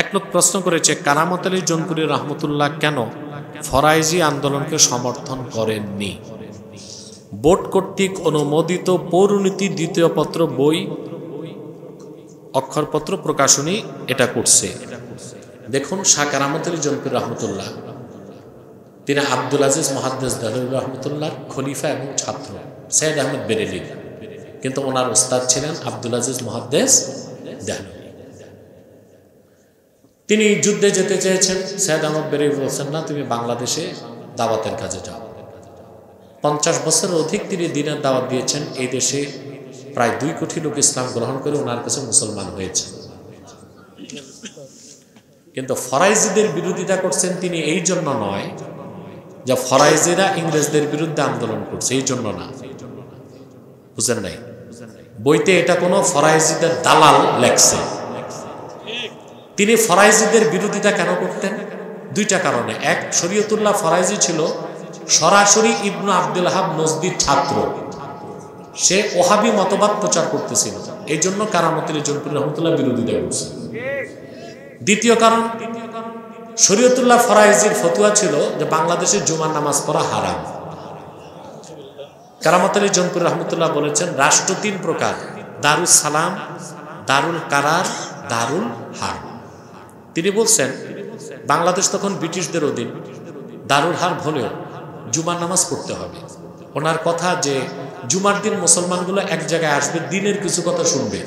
এক লোক প্রশ্ন করেছে, কারামত আলী জৌনপুরী রহমতুল্লাহ কেন ফরাইজি আন্দোলনকে সমর্থন করেননি? বোর্ড কর্তৃক অনুমোদিত পৌরনীতি দ্বিতীয় পত্র বই অক্ষরপত্র প্রকাশনী এটা করছে। দেখুন, শাহ কারামত আলী জৌনপুরী রহমতুল্লাহ তিনি আব্দুল আজিজ মুহাদ্দিস দেহলভী রহমতুল্লাহ খলিফা এবং ছাত্র সৈয়দ আহমদ বেরেলী, কিন্তু ওনার ওস্তাদ ছিলেন আব্দুল আজিজ মুহাদ্দিস দেহলভী। তিনি যুদ্ধে যেতে চেয়েছেন, সৈয়দ আহমদ বেরেলী বলছেন না, তুমি বাংলাদেশে দাওয়াতের কাজে যাও। 50 বছরের অধিক তিনি দিনের দাওয়াত দিয়েছেন। এই দেশে প্রায় 2 কোটি লোক ইসলাম গ্রহণ করে ওনার কাছে মুসলমান হয়েছে। কিন্তু ফরাইজিদের বিরোধিতা করছেন তিনি এই জন্য নয় যে ফরাইজিরা ইংরেজদের বিরুদ্ধে আন্দোলন করছে, এই জন্য না, বুঝেন নাই? বইতে এটা কোনো ফরাইজিদের দালাল লেখছে। তিনি ফরাইজিদের বিরোধিতা কেন করতেন? 2টা কারণে। এক, শরীয়তুল্লাহ ফরাইজি ছিল সরাসরি ইবনু আব্দুল ওহাব নজদির ছাত্র, সে ওহাবি মতবাদ প্রচার করতেছিল, এই জন্য কারামত আলী জৌনপুরী রহমতুল্লাহ বিরোধিতা করছে। দ্বিতীয় কারণ, শরীয়তুল্লাহ ফরাইজির ফতুয়া ছিল যে বাংলাদেশে জুমার নামাজ পড়া হারাম। কারামত আলী জৌনপুরী রহমতুল্লাহ বলেছেন রাষ্ট্র 3 প্রকার, দারুস সালাম, দারুল কারার, দারুল হার। তিনি বলছেন বাংলাদেশ তখন ব্রিটিশদের অধীন, দারুল হার হলেও জুমার নামাজ পড়তে হবে। ওনার কথা যে জুমার দিন মুসলমানগুলো এক জায়গায় আসবে, দিনের কিছু কথা শুনবে,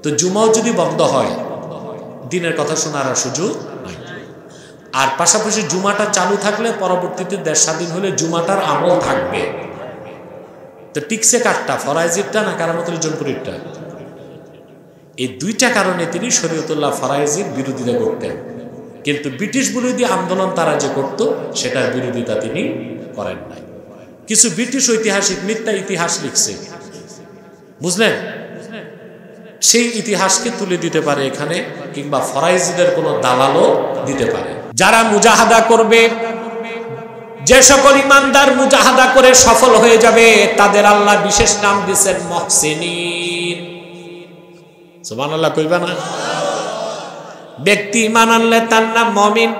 তো জুমাও যদি বন্ধ হয় দিনের কথা শোনার আর সুযোগ নাই। আর পাশাপাশি জুমাটা চালু থাকলে পরবর্তীতে দেশ স্বাধীন হলে জুমাটার আমল থাকবে। তো টিকসে কারটা, ফরাইজিরটা না কারামত আলী জৌনপুরীরটা? এই 2টা কারণে তিনি শরীয়তুল্লাহ ফরাইজির বিরোধিতা করতেন। কিন্তু ব্রিটিশ বিরোধী আন্দোলন তারা যে করত সেটার বিরোধিতা তিনি করেন নাই। কিছু ব্রিটিশ ঐতিহাসিক মিথ্যা ইতিহাস লিখছে, বুঝলেন? সেই ইতিহাসকে তুলে দিতে পারে এখানে, কিংবা ফরাইজিদের কোনো দালালও দিতে পারে। যারা মুজাহাদা করবে, যে সকল ইমানদার মুজাহাদা করে সফল হয়ে যাবে, তাদের আল্লাহ বিশেষ নাম দিয়েছেন মুহসিনিন। সুবহানাল্লাহ কইবা না? ব্যক্তি ঈমান আনলে তার নাম মুমিন,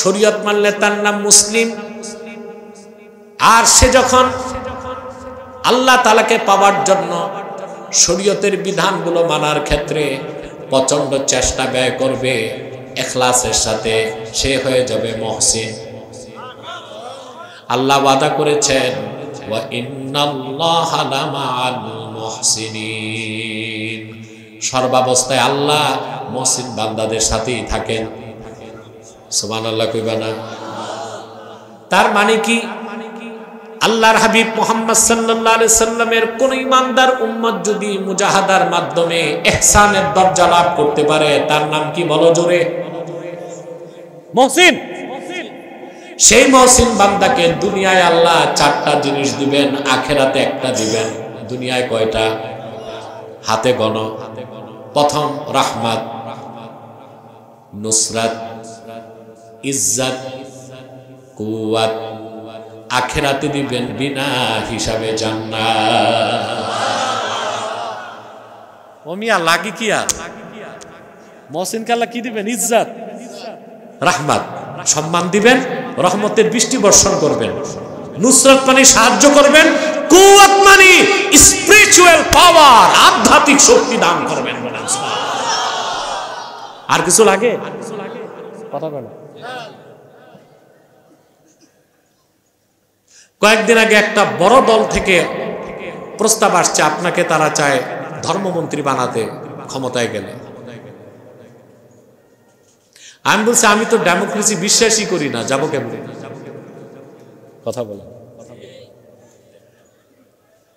শরীয়ত মানলে তার নাম মুসলিম। আর সে যখন আল্লাহ তাআলাকে পাওয়ার জন্য শরীয়তের বিধানগুলো মানার ক্ষেত্রে প্রচন্ড চেষ্টা ব্যয় করবে ইখলাসের সাথে, সে হয়ে যাবে মুহসিন। আল্লাহ ওয়াদা করেছেন ওয়া ইন্নাল্লাহা লামাআল মুহসিনিন, সর্বাবস্থায় আল্লাহ মুহসিন বান্দাদের সাথেই থাকেন। সুবহানাল্লাহ কইবা না? তার মানে কি? আল্লাহর হাবিব মুহাম্মদ সাল্লাল্লাহু আলাইহি সাল্লামের কোন ইমানদার উম্মত যদি মুজাহাদার মাধ্যমে ইহসানের দরজা লাভ করতে পারে, তার নাম কি বলো জোরে? মুহসিন। সেই মুহসিন বান্দাকে দুনিয়ায় আল্লাহ 4টা জিনিস দিবেন, আখিরাতে একটা দিবেন। দুনিয়ায় কয়টা? হাতে গনো। প্রথম রাহমাত, নুসরাত, ইজ্জত, কুওয়াত। আখিরাতে দিবেন বিনা হিসাবে জান্নাত। ও মিয়া লাগি কি আর? মুহসিন কে আল্লাহ কি দিবেন? ইজ্জত, রাহমাত, সম্মান দিবেন, রহমতের বৃষ্টি বর্ষণ করবেন। নুসরাত মানে সাহায্য করবেন, কুওয়াত মানে স্পিরিচুয়াল পাওয়ার, আধ্যাত্মিক শক্তি দান করবেন। আর কিছু লাগে? কথা বলো। কয়েকদিন আগে একটা বড় দল থেকে প্রস্তাব আসছে, আপনাকে তারা চায় ধর্মমন্ত্রী বানাতে ক্ষমতায় গেলে। আমি বলছি আমি তো ডেমোক্রেসি বিশ্বাসই করি না, যাবো কেমনে? কথা বলো।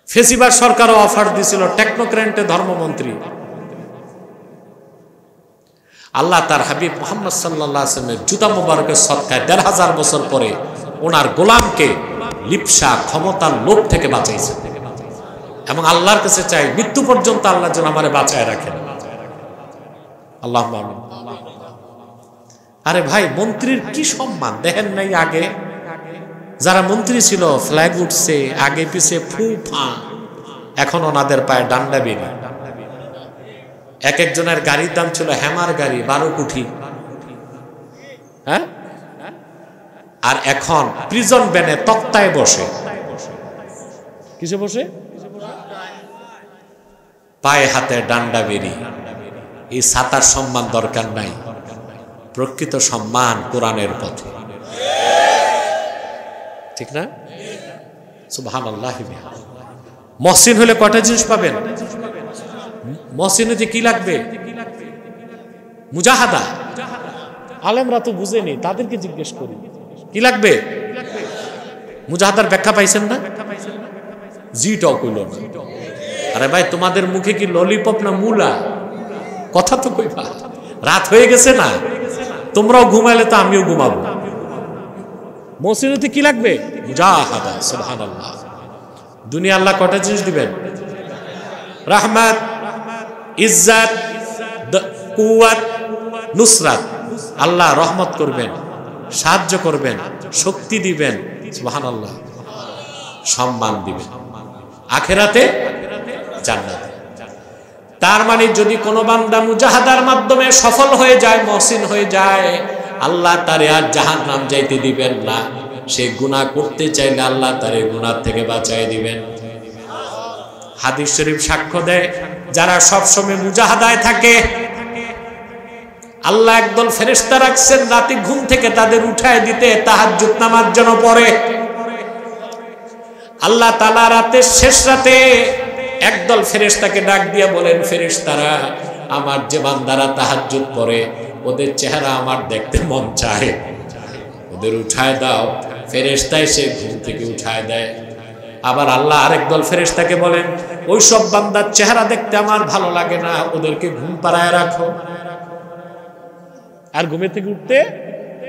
ফেসিবাদ সরকারও অফার দিছিল টেকনোক্রেন্টে ধর্মমন্ত্রী। আল্লাহ তার হাবিব মুহাম্মদ সাল্লাল্লাহু আলাইহি ওয়াসাল্লামের জুতা মুবারকের সদকায় 1500 বছর পরে ওনার গোলামকে লিপসা ক্ষমতার লোভ থেকে বাঁচাইছে। এবং আল্লাহর কাছে চাই মৃত্যু পর্যন্ত আল্লাহ যেন আমারে বাঁচায় রাখেন। আল্লাহুম্মা আমিন। আরে ভাই, মন্ত্রীর কি সম্মান দেখেন নাই? আগে যারা মন্ত্রী ছিল ফ্ল্যাগ উঠছে, আগে পিছে ফু ফা, এখন ওনাদের পায়ে ডান্ডা বেরি। এক একজনের গাড়ির দাম ছিল হ্যামার গাড়ি 12 কোটি, হ্যাঁ? আর এখন প্রিজন ভ্যানে তক্তায় বসে, কিসে বসে? পায়ে হাতে ডান্ডা বেরি। এই ছাতার সম্মান দরকার নাই, প্রকৃত সম্মান কোরআনের পথে, ঠিক না? সুবহানাল্লাহ। মহসিন হলে কয়টা জিনিস পাবেন? মহসিন হতে কি লাগবে? মুজাহাদা। আলেমরা তো বুঝেনি, তাদেরকে জিজ্ঞেস করি কি লাগবে। মুজাহাদার ব্যাখ্যা পাইছেন না? জিটাও কইল না। আরে ভাই, তোমাদের মুখে কি ললিপপ না মুলা? কথা তো কইবা। রাত হয়ে গেছে না, তোমরাও ঘুমাইলে তো আমিও ঘুমাবো। মহসিন হতে কি লাগবে? মুজাহাদা। সুবহানাল্লাহ। দুনিয়া আল্লাহ কয়টা জিনিস দিবেন? রাহমাত, ইজ্জত, কুওয়াত, নুসরাত। আল্লাহ রহমত করবেন, সাহায্য করবেন, শক্তি দিবেন, সুবহানাল্লাহ, সম্মান দিবেন, আখিরাতে জান্নাতে। তার মানে যদি কোনো বান্দা মুজাহাদার মাধ্যমে সফল হয়ে যায়, মহসিন হয়ে যায়, আল্লাহ তারে আর জাহান্নাম যাইতে দিবেন না। সে গুনাহ করতে চাইলে আল্লাহ তারে গুনাহ থেকে বাঁচায় দিবেন। হাদিস শরীফ সাক্ষ্য দেয়, যারা সবসময় মুজাহাদায় থাকে, আল্লাহ একদল ফেরেশতা রাখছেন রাতে ঘুম থেকে তাদের উঠায় দিতে, তাহাজ্জুদ নামাজ যেন পড়ে। আল্লাহ তাআলা রাতের শেষ রাতে একদল ফেরেশতাকে ডাক দিয়ে বলেন, ফেরেশতারা, আমার যে বান্দারা তাহাজ্জুদ পড়ে, ওদের চেহারা আমার দেখতে মন চায়, ওদের উঠায় দাও। ফেরেশতা এসে ঘুম থেকে উঠায় দেয়। আবার আল্লাহ আরেক দল ফেরেশতাকে বলেন, ওই সব বান্দার চেহারা দেখতে আমার ভালো লাগে না, ওদেরকে ঘুম পাড়ায় রাখো। আর ঘুমে থেকে উঠতে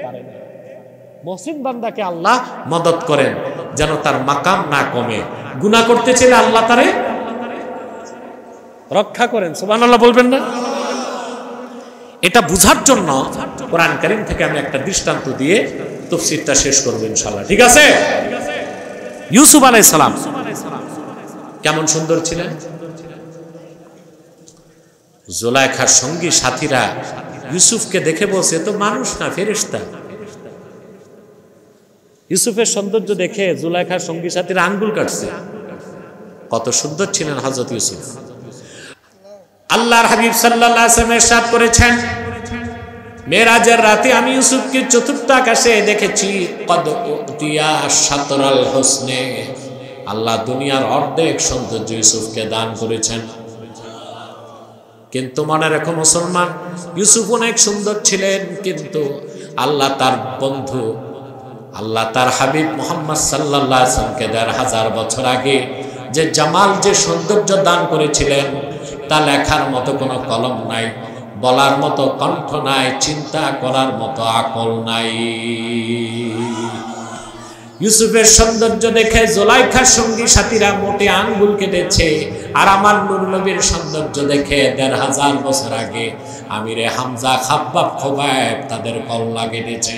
পারে না। মুহসিন বান্দাকে আল্লাহ মদদ করেন যেন তার মাকাম না কমে। গুনাহ করতে চাইলে আল্লাহ তারে রক্ষা করেন। সুবহানাল্লাহ বলবেন না? এটা বুঝার জন্য কোরআন কারীম থেকে আমি একটা দৃষ্টান্ত দিয়ে তাফসীরটা শেষ করব ইনশাআল্লাহ, ঠিক আছে? ইউসুফ আলাইহিস সালাম কেমন সুন্দর ছিলেন। জুলাইখার সঙ্গী সাথীরা ইউসুফকে দেখে বলছে, তো মানুষ না, ফেরেশতা। ইউসুফের সৌন্দর্য দেখে জুলাইখার সঙ্গী সাথীরা আঙ্গুল কাটছে। কত সুন্দর ছিলেন হযরত ইউসুফ। আল্লাহর হাবিব সাল্লাল্লাহু আলাইহি ওয়াসাল্লাম ইরশাদ করেছেন, মেরাজের রাতে আমি ইউসুফকে চতুর্থ আকাশে দেখেছি। কদ উতিয়া শাতরাল হুসনে, আল্লাহ দুনিয়ার অর্ধেক সৌন্দর্য ইউসুফকে দান করেছেন। কিন্তু মনে রেখো মুসলমান, ইউসুফ অনেক সুন্দর ছিলেন, কিন্তু আল্লাহ তার বন্ধু, আল্লাহ তার হাবিব মুহাম্মদ সাল্লাল্লাহু আলাইহি ওয়াসাল্লামকে ১৫০০ বছর আগে যে জামাল, যে সৌন্দর্য দান করেছিলেন, তা লেখার মতো কোনো কলম নাই, বলার মতো কণ্ঠ নাই, চিন্তা করার মতো আকল নাই। ইউসুফের সৌন্দর্য দেখে জুলাইখার সঙ্গী সাথীরা মোটে আঙ্গুল কেটেছে। আর আমার নূর নবীর সৌন্দর্য দেখে ১৫০০ বছর আগে আমিরে হামজা, খাব্বাব, খোবাইব তাদের কল্লা কেটেছে।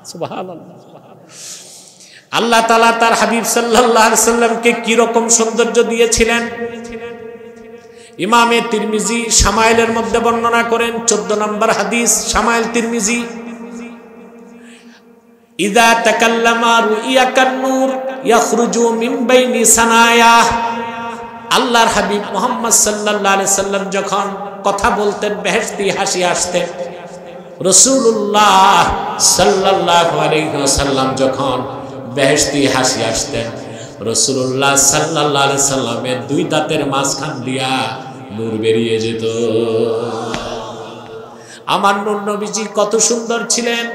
সুবহানাল্লাহ। আল্লাহ তাআলা তার হাবিব সাল্লাল্লাহু আলাইহি ওয়াসাল্লামকে কি রকম সৌন্দর্য দিয়েছিলেন, ইমামে তিরমিজি শামাইলের মধ্যে বর্ণনা করেন। 14 নম্বর হাদিস, শামাইল তিরমিজি, ইযা তাকাল্লামা রুইয়া কান্নুর ইয়াখরুজু মিন বাইনি সানায়া। আল্লাহর হাবিব মুহাম্মদ সাল্লাল্লাহু আলাইহি সাল্লাম যখন কথা বলতেন, বেহেশতি হাসি আসতেন। রাসূলুল্লাহ সাল্লাল্লাহু আলাইহি ওয়াসাল্লাম যখন বেহেশতি হাসি আসতেন, রাসূলুল্লাহ সাল্লাল্লাহু আলাইহি সাল্লামের দুই দাঁতের মাঝখান দিয়া নূর বেরিয়ে যেত। আমার নূর নবীজি কত সুন্দর ছিলেন।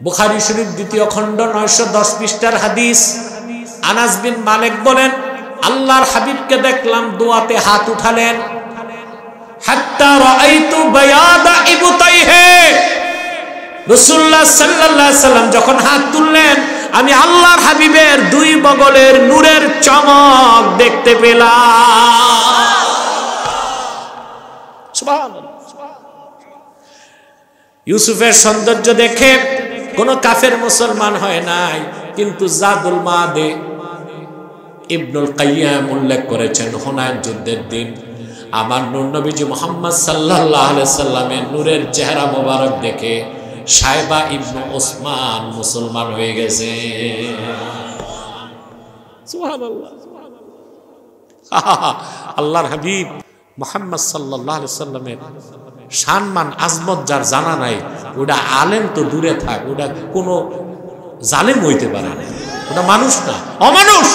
বুখারী শরীফ 2য় খণ্ড 910 পৃষ্ঠার হাদিস। আনাস বিন মালিক বলেন, আল্লাহর হাবিবকে দেখলাম দোয়াতে হাত উঠালেন, হাত্তা রাআইতু বায়াদা ইবতাইহি। রাসূলুল্লাহ সাল্লাল্লাহু আলাইহি সাল্লাম যখন হাত তুললেন, আমি আল্লাহর হাবিবের দুই বগলের নূরের চমক দেখতে পেলাম। সুবহানাল্লাহ। ইউসুফের সৌন্দর্য দেখে কোন কাফের মুসলমান হয় নাই, কিন্তু জাদুল মাদে, ইবনুল কাইয়্যিম উল্লেখ করেছেন হুনাইন যুদ্ধের দিন আমার নূর নবীজি মুহাম্মদ সাল্লাল্লাহু আলাইহি সাল্লামের নূরের চেহারা মোবারক দেখে সাইবা ইবনে ওসমান মুসলমান হয়ে গেছে। সুবহানাল্লাহ। আল্লাহর হাবিব মুহাম্মদ সাল্লাল্লাহু আলাইহি সাল্লামের সম্মান আজমত যার জানা নাই, ওটা আলেম তো দূরে থাক, ওটা কোনো জালেম হইতে পারে না, ওটা মানুষ না, অমানুষ।